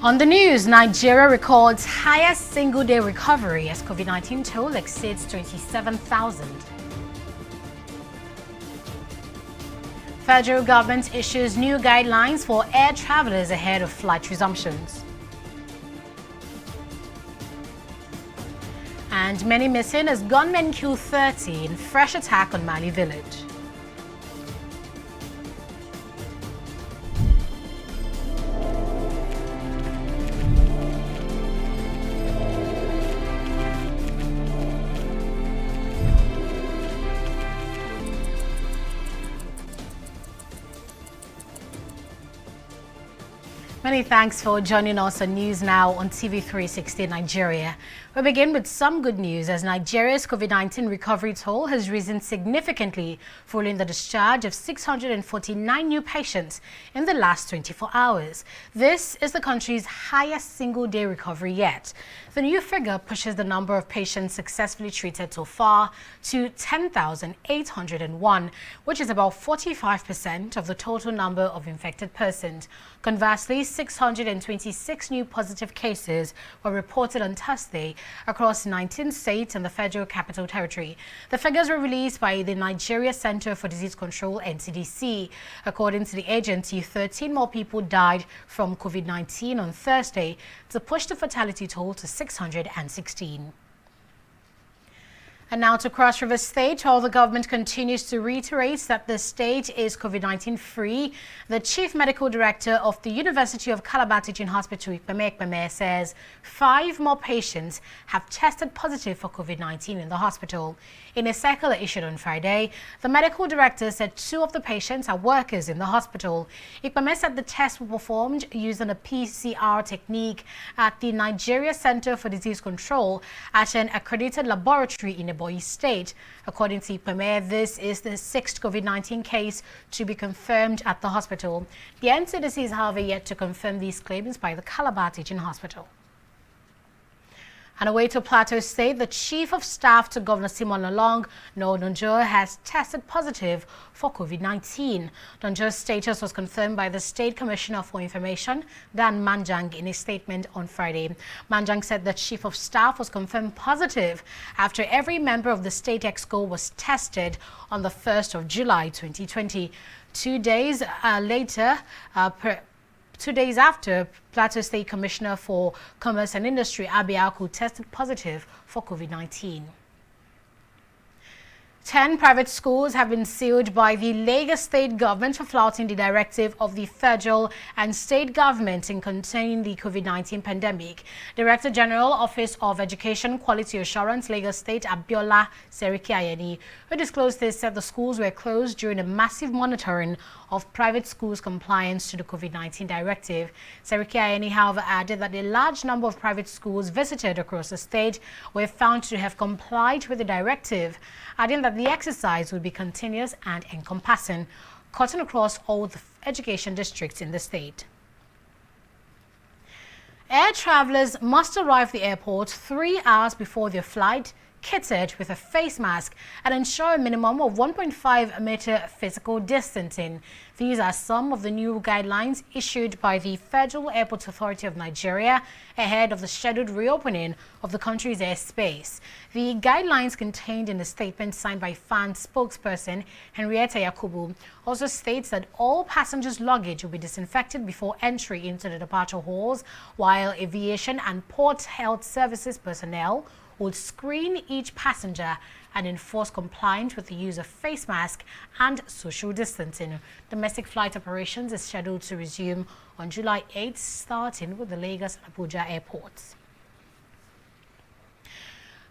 On the news, Nigeria records highest single-day recovery as COVID-19 toll exceeds 27,000. Federal government issues new guidelines for air travelers ahead of flight resumptions. And many missing as gunmen kill 30 in fresh attack on Mali village. Many thanks for joining us on News Now on TV360 Nigeria. We begin with some good news as Nigeria's COVID-19 recovery toll has risen significantly following the discharge of 649 new patients in the last 24 hours. This is the country's highest single-day recovery yet. The new figure pushes the number of patients successfully treated so far to 10,801, which is about 45% of the total number of infected persons. Conversely, 626 new positive cases were reported on Thursday across 19 states and the Federal Capital Territory. The figures were released by the Nigeria Center for Disease Control (NCDC). According to the agency, 13 more people died from COVID-19 on Thursday to push the fatality toll to 616. And now to Cross River State, while the government continues to reiterate that the state is COVID-19 free, the Chief Medical Director of the University of Calabar Teaching Hospital, Ikpeme, says 5 more patients have tested positive for COVID-19 in the hospital. In a circular issued on Friday, the medical director said 2 of the patients are workers in the hospital. Ikpeme said the tests were performed using a PCR technique at the Nigeria Center for Disease Control at an accredited laboratory in Ebonyi State. According to Ikpeme, this is the 6th COVID-19 case to be confirmed at the hospital. The NCDC is, however, yet to confirm these claims by the Calabar Teaching Hospital. And away to Plateau State, the Chief of Staff to Governor Simon Lalong, Noel Donjo, has tested positive for COVID-19. Donjo's status was confirmed by the State Commissioner for Information, Dan Manjang, in a statement on Friday. Manjang said the Chief of Staff was confirmed positive after every member of the State Exco was tested on the 1st of July 2020. 2 days after, Plateau State Commissioner for Commerce and Industry, Abiaku, tested positive for COVID-19. 10 private schools have been sealed by the Lagos State government for flouting the directive of the federal and state government in containing the COVID-19 pandemic. Director General, Office of Education Quality Assurance, Lagos State, Abiola Seriki-Ayeni, who disclosed this, said the schools were closed during a massive monitoring of private schools' compliance to the COVID-19 directive. Seriki-Ayeni, however, added that a large number of private schools visited across the state were found to have complied with the directive, adding that the exercise would be continuous and encompassing, cutting across all the education districts in the state. Air travelers must arrive at the airport 3 hours before their flight, kitted with a face mask, and ensure a minimum of 1.5-meter physical distancing. These are some of the new guidelines issued by the Federal Airport Authority of Nigeria ahead of the scheduled reopening of the country's airspace. The guidelines contained in the statement signed by FAAN spokesperson Henrietta Yakubu also states that all passengers' luggage will be disinfected before entry into the departure halls, while aviation and port health services personnel would screen each passenger and enforce compliance with the use of face mask and social distancing. Domestic flight operations is scheduled to resume on July 8th, starting with the Lagos and Abuja airports.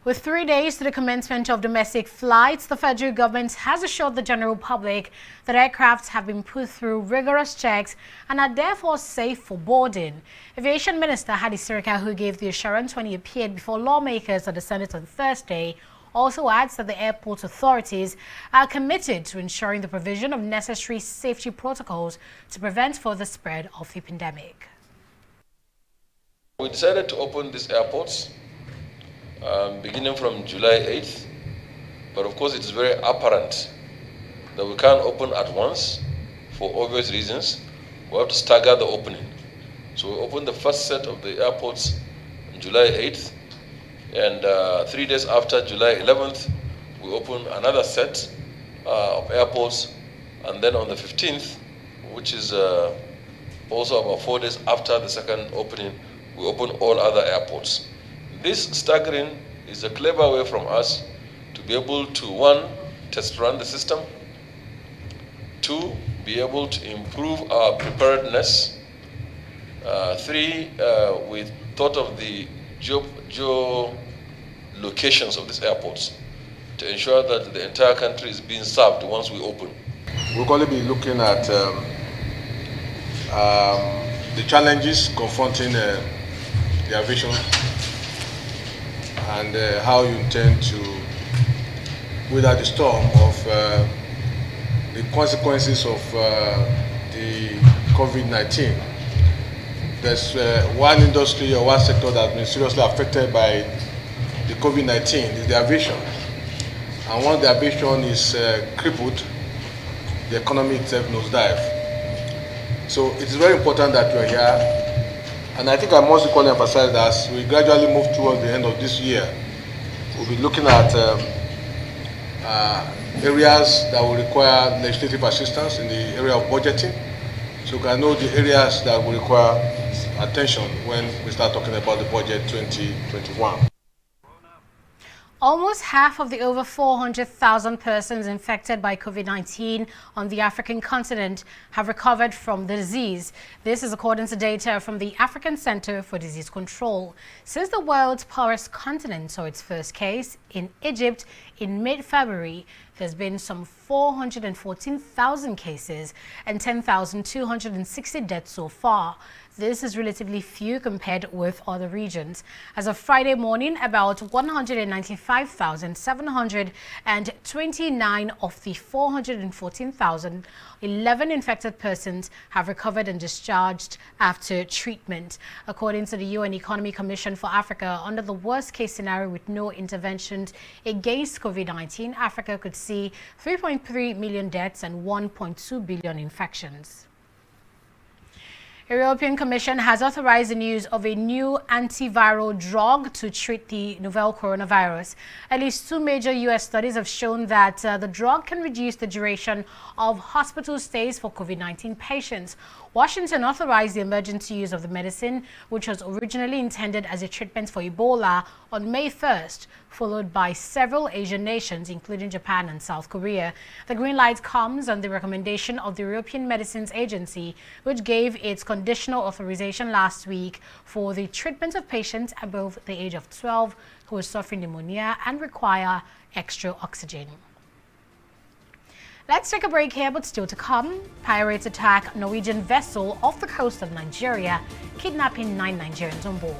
With 3 days to the commencement of domestic flights, the federal government has assured the general public that aircrafts have been put through rigorous checks and are therefore safe for boarding. Aviation Minister Hadi Sirika, who gave the assurance when he appeared before lawmakers at the Senate on Thursday, also adds that the airport authorities are committed to ensuring the provision of necessary safety protocols to prevent further spread of the pandemic. We decided to open these airports beginning from July 8th, but of course it is very apparent that we can't open at once for obvious reasons. We have to stagger the opening. So we opened the first set of the airports on July 8th, and 3 days after July 11th, we opened another set of airports, and then on the 15th, which is also about 4 days after the second opening, we open all other airports. This staggering is a clever way from us to be able to, one, test run the system, two, be able to improve our preparedness, three, we thought of the geo locations of these airports to ensure that the entire country is being served once we open. We're going to be looking at the challenges confronting the aviation and how you intend to weather the storm of the consequences of the COVID-19. There's one industry or one sector that has been seriously affected by the COVID-19 is the aviation. And once the aviation is crippled, the economy itself nosedive. So it is very important that you are here. And I think I must equally emphasize that as we gradually move towards the end of this year, we'll be looking at areas that will require legislative assistance in the area of budgeting. So we can know the areas that will require attention when we start talking about the budget 2021. Almost half of the over 400,000 persons infected by COVID-19 on the African continent have recovered from the disease. This is according to data from the African Center for Disease Control. Since the world's poorest continent saw its first case in Egypt in mid-February, there's been some 414,000 cases and 10,260 deaths so far. This is relatively few compared with other regions. As of Friday morning, about 195,729 of the 414,011 infected persons have recovered and discharged after treatment. According to the UN Economic Commission for Africa, under the worst-case scenario with no interventions against COVID-19, Africa could see 3.3 million deaths and 1.2 billion infections. The European Commission has authorized the use of a new antiviral drug to treat the novel coronavirus. At least 2 major U.S. studies have shown that the drug can reduce the duration of hospital stays for COVID-19 patients. Washington authorized the emergency use of the medicine, which was originally intended as a treatment for Ebola, on May 1st, followed by several Asian nations, including Japan and South Korea. The green light comes on the recommendation of the European Medicines Agency, which gave its conditional authorization last week for the treatment of patients above the age of 12 who are suffering pneumonia and require extra oxygen. Let's take a break here, but still to come. Pirates attack Norwegian vessel off the coast of Nigeria, kidnapping 9 Nigerians on board.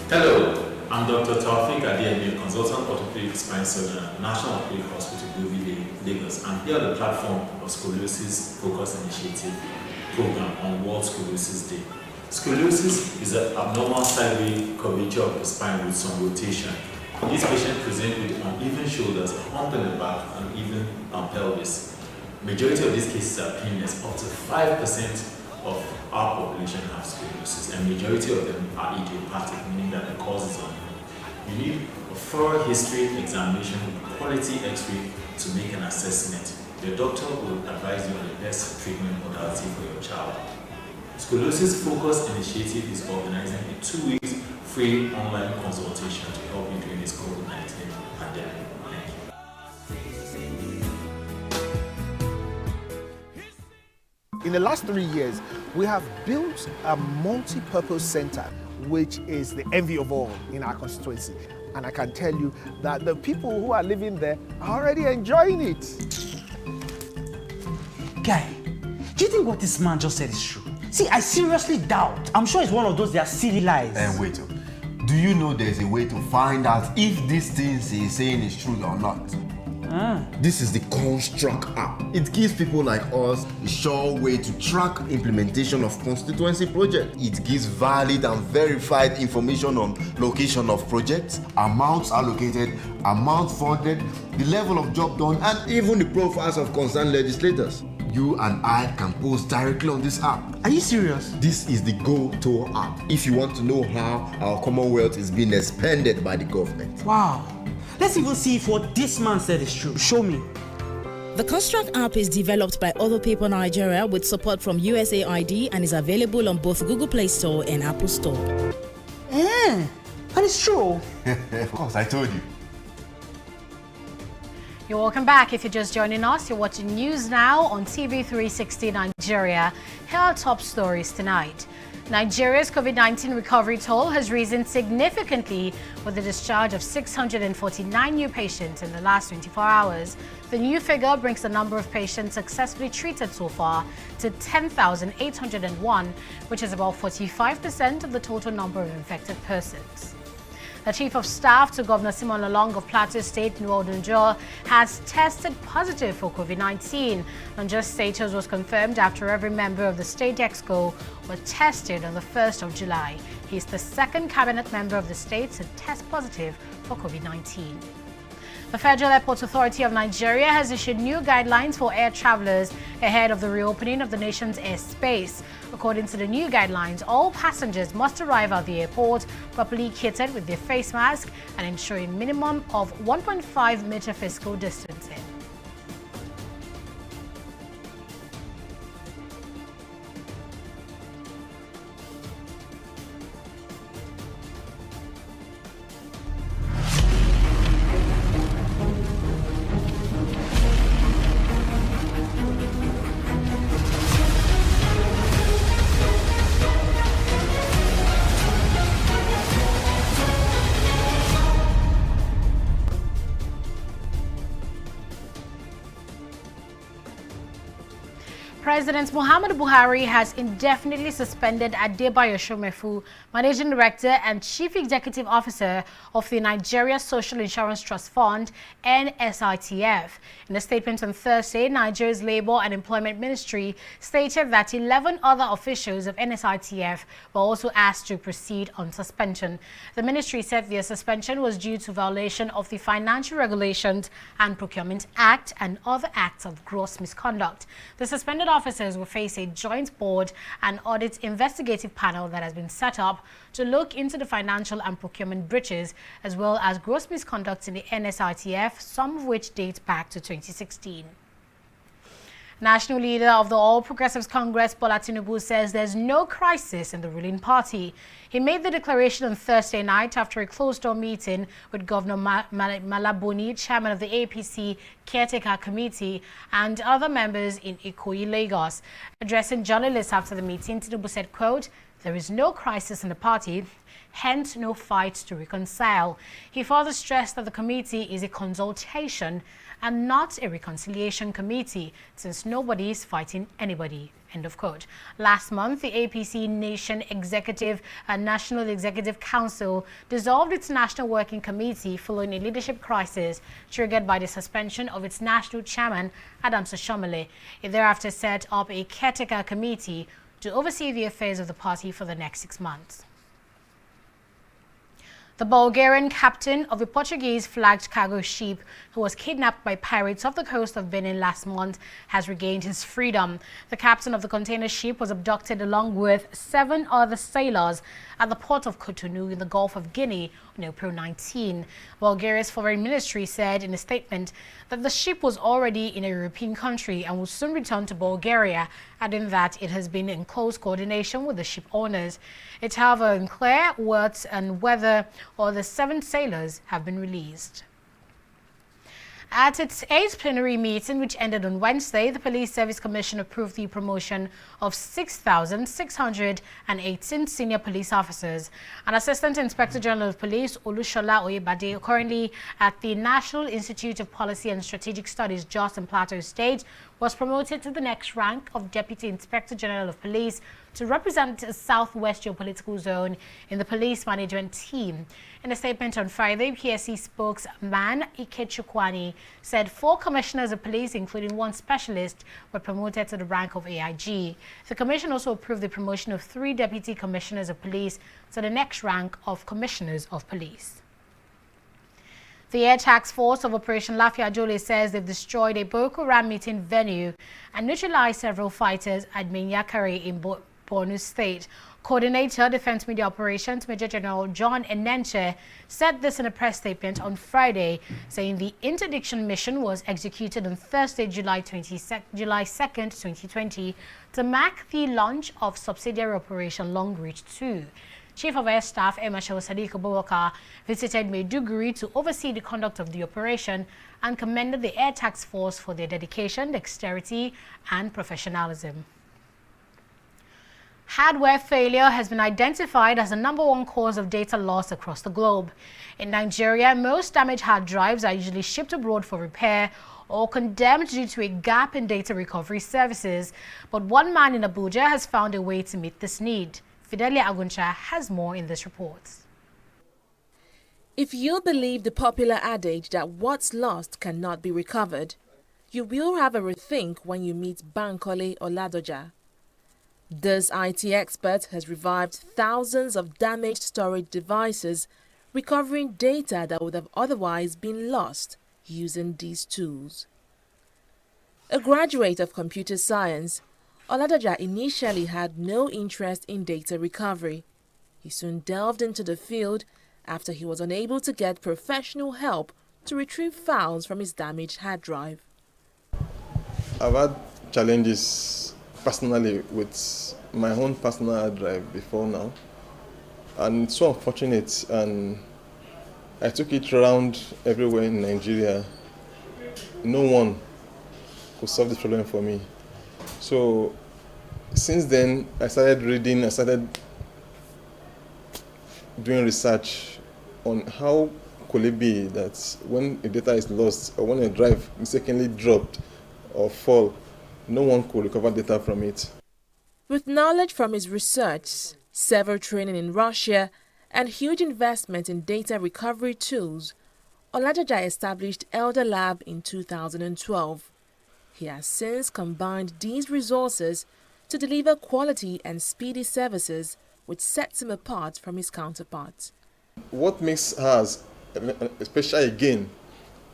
Hello, I'm Dr. Taufik Adeyemi, consultant orthopedic spine surgeon at National Orthopedic Hospital, Buhari, Lagos. I'm here on the platform of Scoliosis Focus Initiative program on World Scoliosis Day. Scoliosis is an abnormal sideway curvature of the spine with some rotation. These patients present with uneven shoulders, a hump in the back, and uneven pelvis. Majority of these cases are painless. Up to 5% of our population have scoliosis, and majority of them are idiopathic, meaning that the cause is unknown. You need a thorough history examination with quality x-ray to make an assessment. Your doctor will advise you on the best treatment modality for your child. Scoliosis Focus Initiative is organizing a 2-week free online consultation to help you during this COVID-19 pandemic. In the last 3 years, we have built a multi-purpose center, which is the envy of all in our constituency. And I can tell you that the people who are living there are already enjoying it. Guy, do you think what this man just said is true? See, I seriously doubt. I'm sure it's one of those their silly lies. And wait, Do you know there's a way to find out if these things he's saying is true or not? This is the Construct app. It gives people like us a sure way to track implementation of constituency projects. It gives valid and verified information on location of projects, amounts allocated, amount funded, the level of job done, and even the profiles of concerned legislators. You and I can post directly on this app. Are you serious? This is the go-to app if you want to know how our Commonwealth is being expanded by the government. Wow. Let's even see if what this man said is true. Show me. The Construct app is developed by Other People Nigeria with support from USAID and is available on both Google Play Store and Apple Store. That is true. Of course, I told you. You're welcome back. If you're just joining us, you're watching News Now on TV360 Nigeria. Here are top stories tonight. Nigeria's COVID-19 recovery toll has risen significantly with the discharge of 649 new patients in the last 24 hours. The new figure brings the number of patients successfully treated so far to 10,801, which is about 45% of the total number of infected persons. The Chief of Staff to Governor Simon Lalong of Plateau State, Nuodunjo, has tested positive for COVID-19. Nunjo's status was confirmed after every member of the State Exco was tested on the 1st of July. He is the second cabinet member of the state to test positive for COVID-19. The Federal Airports Authority of Nigeria has issued new guidelines for air travelers ahead of the reopening of the nation's airspace. According to the new guidelines, all passengers must arrive at the airport properly kitted with their face mask and ensuring minimum of 1.5 meter physical distancing. President Muhammadu Buhari has indefinitely suspended Adebayo Shomefu, Managing Director and Chief Executive Officer of the Nigeria Social Insurance Trust Fund, NSITF. In a statement on Thursday, Nigeria's Labour and Employment Ministry stated that 11 other officials of NSITF were also asked to proceed on suspension. The ministry said their suspension was due to violation of the Financial Regulations and Procurement Act and other acts of gross misconduct. The suspended officers will face a joint board and audit investigative panel that has been set up to look into the financial and procurement breaches as well as gross misconduct in the NSITF, some of which date back to 2016. National leader of the All Progressives Congress, Bola Tinubu, says there's no crisis in the ruling party. He made the declaration on Thursday night after a closed-door meeting with Governor Malabuni, chairman of the APC Caretaker Committee, and other members in Ikoyi, Lagos. Addressing journalists after the meeting, Tinubu said, quote, "There is no crisis in the party, hence no fight to reconcile." He further stressed that the committee is a consultation and not a reconciliation committee, since nobody is fighting anybody. End of quote. Last month, the APC National Executive Council dissolved its National Working Committee following a leadership crisis triggered by the suspension of its national chairman, Adams Oshomole. It thereafter set up a caretaker committee to oversee the affairs of the party for the next 6 months. The Bulgarian captain of a Portuguese-flagged cargo ship who was kidnapped by pirates off the coast of Benin last month has regained his freedom. The captain of the container ship was abducted along with 7 other sailors at the port of Cotonou in the Gulf of Guinea on April 19. Bulgaria's foreign ministry said in a statement that the ship was already in a European country and will soon return to Bulgaria, adding that it has been in close coordination with the ship owners. It's however unclear what and whether all the 7 sailors have been released. At its 8th plenary meeting, which ended on Wednesday, the Police Service Commission approved the promotion of 6,618 senior police officers. An Assistant Inspector General of Police, Olushola Oyebade, currently at the National Institute of Policy and Strategic Studies, Jos in Plateau State, was promoted to the next rank of Deputy Inspector General of Police to represent a Southwest geopolitical zone in the police management team. In a statement on Friday, PSC spokesman Ike Chukwani said 4 commissioners of police, including 1 specialist, were promoted to the rank of AIG. The commission also approved the promotion of 3 deputy commissioners of police to the next rank of commissioners of police. The Air Task Force of Operation Lafiya-Jole says they've destroyed a Boko Haram meeting venue and neutralized several fighters at Minyakare in Borno State. Coordinator, Defense Media Operations, Major General John Enenche, said this in a press statement on Friday, saying the interdiction mission was executed on Thursday, July 2nd, 2020, to mark the launch of subsidiary Operation Long Reach 2. Chief of Air Staff Marshal Sadiq Abubakar visited Maiduguri to oversee the conduct of the operation and commended the Air Task Force for their dedication, dexterity, and professionalism. Hardware failure has been identified as the #1 cause of data loss across the globe. In Nigeria, most damaged hard drives are usually shipped abroad for repair or condemned due to a gap in data recovery services. But one man in Abuja has found a way to meet this need. Fidelia Aguncha has more in this report. If you believe the popular adage that what's lost cannot be recovered, you will have a rethink when you meet Bankole Oladoja. This IT expert has revived thousands of damaged storage devices, recovering data that would have otherwise been lost using these tools. A graduate of computer science, Oladoja initially had no interest in data recovery. He soon delved into the field after he was unable to get professional help to retrieve files from his damaged hard drive. I've had challenges personally with my own personal hard drive before now, and it's so unfortunate, and I took it around everywhere in Nigeria. No one could solve this problem for me. So since then I started reading, I started doing research on how could it be that when a data is lost or when a drive mistakenly dropped or fall, no one could recover data from it. With knowledge from his research, several training in Russia, and huge investment in data recovery tools, Oladoja established Elder Lab in 2012. He has since combined these resources to deliver quality and speedy services, which sets him apart from his counterparts. What makes us special again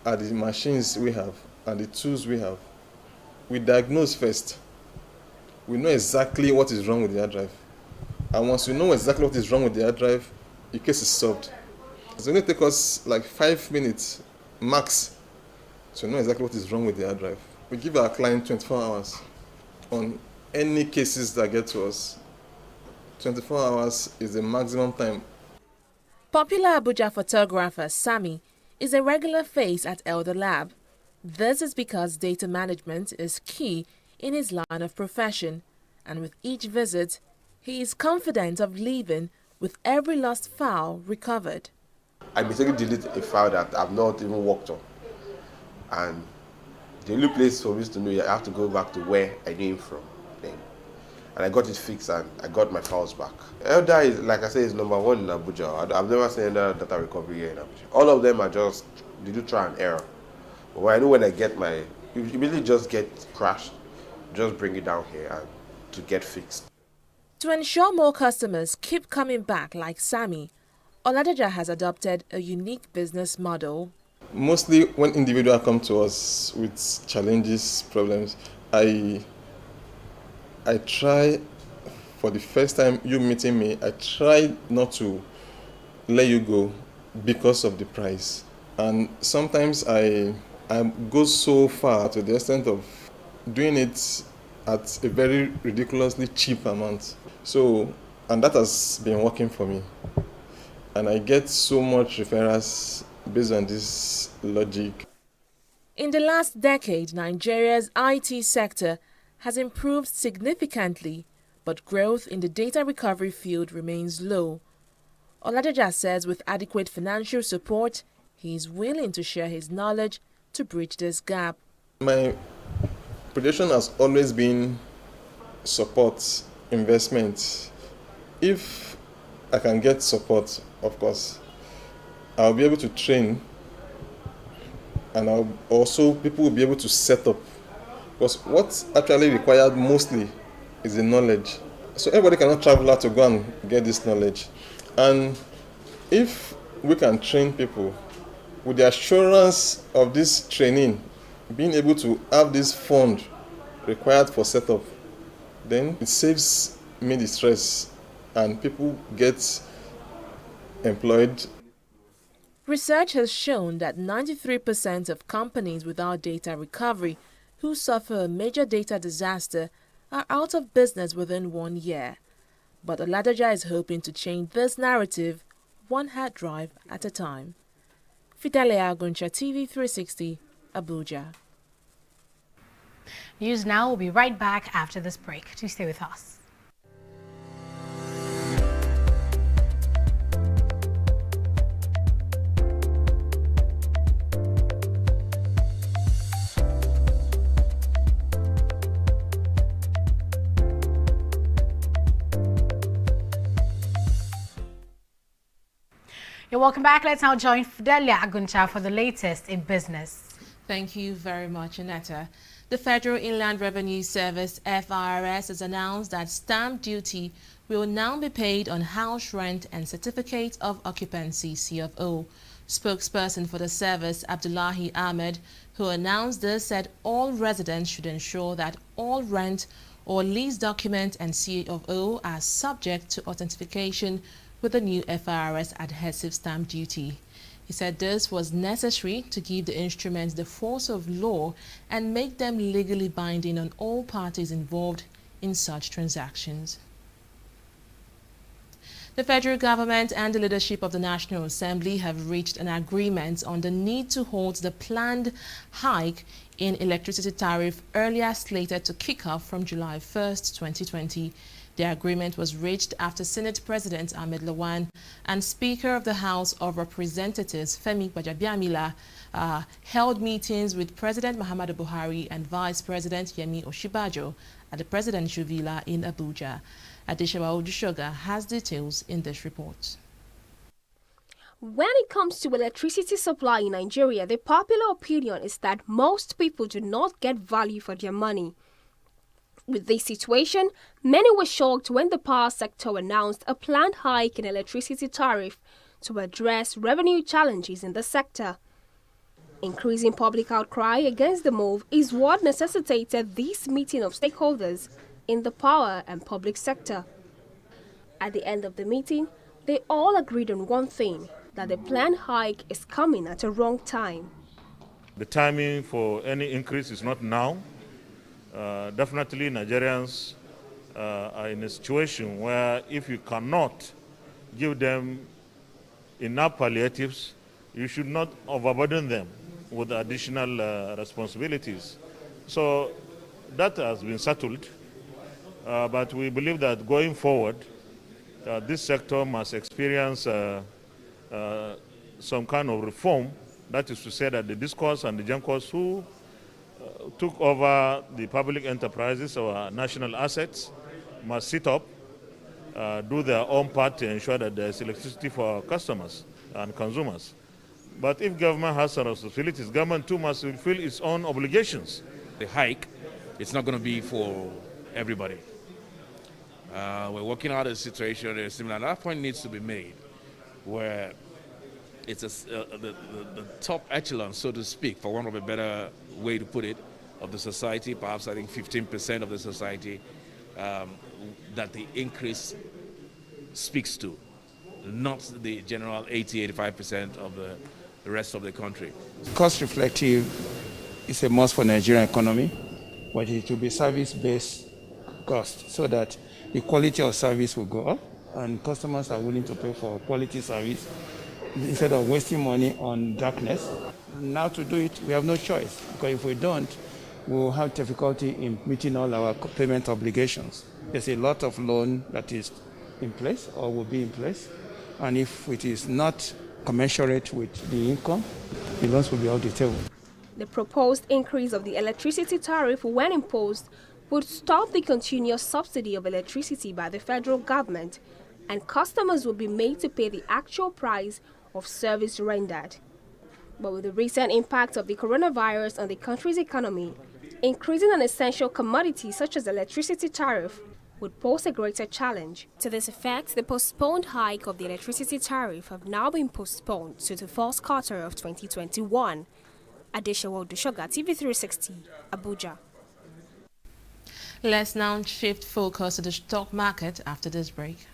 are the machines we have and the tools we have. We diagnose first. We know exactly what is wrong with the hard drive. And once we know exactly what is wrong with the hard drive, the case is solved. It's going to take us like 5 minutes max to know exactly what is wrong with the hard drive. We give our client 24 hours on any cases that get to us. 24 hours is the maximum time. Popular Abuja photographer Sami is a regular face at Elder Lab. This is because data management is key in his line of profession, and with each visit, he is confident of leaving with every lost file recovered. I mistakenly delete a file that I've not even worked on, and the only place for me to know, I have to go back to where I knew him from. And I got it fixed and I got my files back. Elder is, like I said, is #1 in Abuja. I've never seen any data recovery here in Abuja. All of them are just, they do try and error. But when I know when I get my, you immediately just get crashed, just bring it down here and to get fixed. To ensure more customers keep coming back like Sami, Oladoja has adopted a unique business model. Mostly when individuals come to us with challenges, problems, I try, for the first time you meeting me, I try not to let you go because of the price. And sometimes I go so far to the extent of doing it at a very ridiculously cheap amount. So, and that has been working for me. And I get so much referrals based on this logic. In the last decade, Nigeria's IT sector has improved significantly, but growth in the data recovery field remains low. Oladeja says with adequate financial support, he is willing to share his knowledge to bridge this gap. My prediction has always been support, investment. If I can get support, of course, I'll be able to train, and people will be able to set up. Because what's actually required mostly is the knowledge. So everybody cannot travel out to go and get this knowledge. And if we can train people with the assurance of this training, being able to have this fund required for setup, then it saves me the stress and people get employed. Research has shown that 93% of companies without data recovery who suffer a major data disaster are out of business within 1 year. But Oladeja is hoping to change this narrative one hard drive at a time. Fidelia Aguncha, TV360, Abuja. News Now will be right back after this break. Do stay with us. You're welcome back. Let's now join Fidelia Aguncha for the latest in business. Thank you very much, Anetta. The Federal Inland Revenue Service, FAAN, has announced that stamp duty will now be paid on house rent and certificate of occupancy, CFO. Spokesperson for the service, Abdullahi Ahmed, who announced this, said all residents should ensure that all rent or lease document and CFO are subject to authentication with the new FAAN adhesive stamp duty. He said this was necessary to give the instruments the force of law and make them legally binding on all parties involved in such transactions. The federal government and the leadership of the National Assembly have reached an agreement on the need to halt the planned hike in electricity tariff earlier slated to kick off from July 1st, 2020. The agreement was reached after Senate President Ahmed Lawan and Speaker of the House of Representatives Femi Gbajabiamila held meetings with President Muhammadu Buhari and Vice President Yemi Osinbajo at the Presidential Villa in Abuja. Adeshawa Odushoga has details in this report. When it comes to electricity supply in Nigeria, the popular opinion is that most people do not get value for their money. With this situation, many were shocked when the power sector announced a planned hike in electricity tariff to address revenue challenges in the sector. Increasing public outcry against the move is what necessitated this meeting of stakeholders in the power and public sector. At the end of the meeting, they all agreed on one thing, that the planned hike is coming at a wrong time. The timing for any increase is not now. Definitely Nigerians are in a situation where if you cannot give them enough palliatives, you should not overburden them with additional responsibilities. So that has been settled, but we believe that going forward, this sector must experience some kind of reform. That is to say that the discourse and the GENCOs who took over the public enterprises or national assets must sit up, do their own part to ensure that there is electricity for our customers and consumers. But if government has some responsibilities, government too must fulfill its own obligations. The hike, it's not going to be for everybody. We're working out a situation that is similar. That point needs to be made where it's the top echelon, so to speak, for want of a better way to put it, of the society, perhaps I think 15% of the society, that the increase speaks to, not the general 80-85% of the rest of the country. Cost reflective is a must for the Nigerian economy, but it will be service-based cost so that the quality of service will go up and customers are willing to pay for quality service instead of wasting money on darkness. now to do it, we have no choice, because if we don't, we'll have difficulty in meeting all our payment obligations. There's a lot of loan that is in place or will be in place, and if it is not commensurate with the income, the loans will be off the table. The proposed increase of the electricity tariff, when imposed, would stop the continuous subsidy of electricity by the federal government, and customers would be made to pay the actual price of service rendered. But with the recent impact of the coronavirus on the country's economy, increasing an essential commodity such as electricity tariff would pose a greater challenge. To this effect, the postponed hike of the electricity tariff have now been postponed to the first quarter of 2021. Adeshawo Dushoga, TV360, Abuja. Let's now shift focus to the stock market after this break.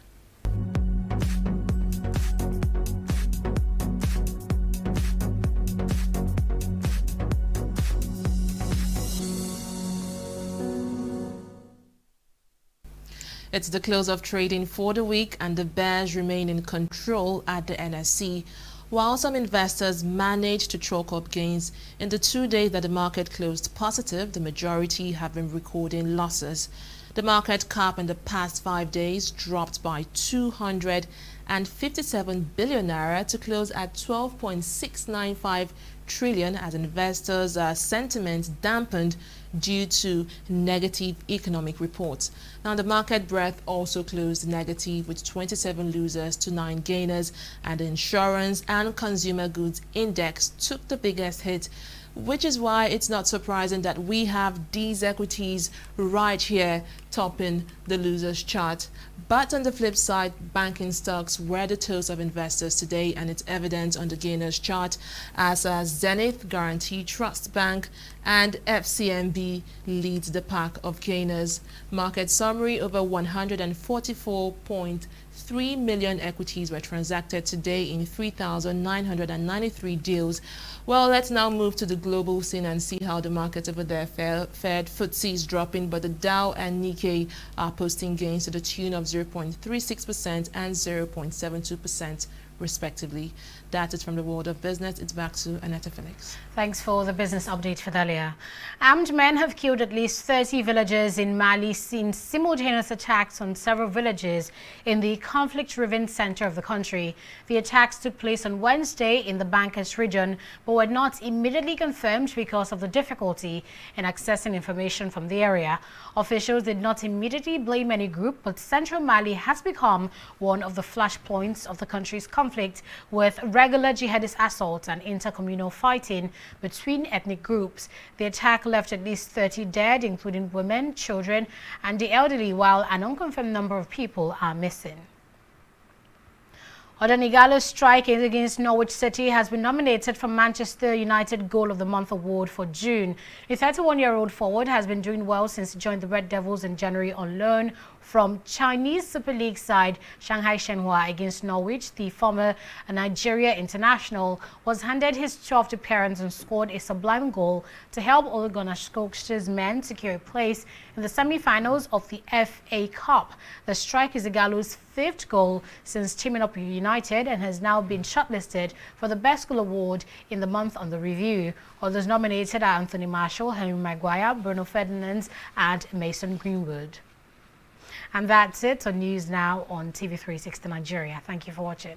It's the close of trading for the week, and the bears remain in control at the NSE, while some investors managed to chalk up gains. In the 2 days that the market closed positive, the majority have been recording losses. The market cap in the past 5 days dropped by 257 billion naira to close at 12.695 trillion as investors' sentiment dampened due to negative economic reports. Now, the market breadth also closed negative with 27 losers to 9 gainers, and the insurance and consumer goods index took the biggest hit, which is why it's not surprising that we have these equities right here topping the losers chart. But on the flip side, banking stocks were the toast of investors today, and it's evident on the gainers chart as Zenith, Guarantee Trust Bank, and FCMB leads the pack of gainers. Market summary: over 144.3 million equities were transacted today in 3,993 deals. Well, let's now move to the global scene and see how the markets over there fared. FTSE is dropping, but the Dow and Nikkei are posting gains to the tune of 0.36% and 0.72% respectively. That is from the world of business. It's back to Annette Felix. Thanks for the business update, Fidelia. Armed men have killed at least 30 villagers in Mali since simultaneous attacks on several villages in the conflict-riven center of the country. The attacks took place on Wednesday in the Bankas region, but were not immediately confirmed because of the difficulty in accessing information from the area. Officials did not immediately blame any group, but central Mali has become one of the flashpoints of the country's conflict, with regular jihadist assaults and intercommunal fighting between ethnic groups. The attack left at least 30 dead, including women, children, and the elderly, while an unconfirmed number of people are missing. Odanigalo's strike against Norwich City has been nominated for Manchester United Goal of the Month award for June. The 31-year-old forward has been doing well since he joined the Red Devils in January on loan from Chinese Super League side Shanghai Shenhua against Norwich. The former Nigeria international was handed his 12th appearance and scored a sublime goal to help Ole Gunnar Solskjaer's men secure a place in the semi-finals of the FA Cup. The strike is Igalo's 5th goal since teaming up with United and has now been shortlisted for the Best Goal Award in the month under review. Others nominated are Anthony Marshall, Henry Maguire, Bruno Fernandes, and Mason Greenwood. And that's it on News Now on TV360 Nigeria. Thank you for watching.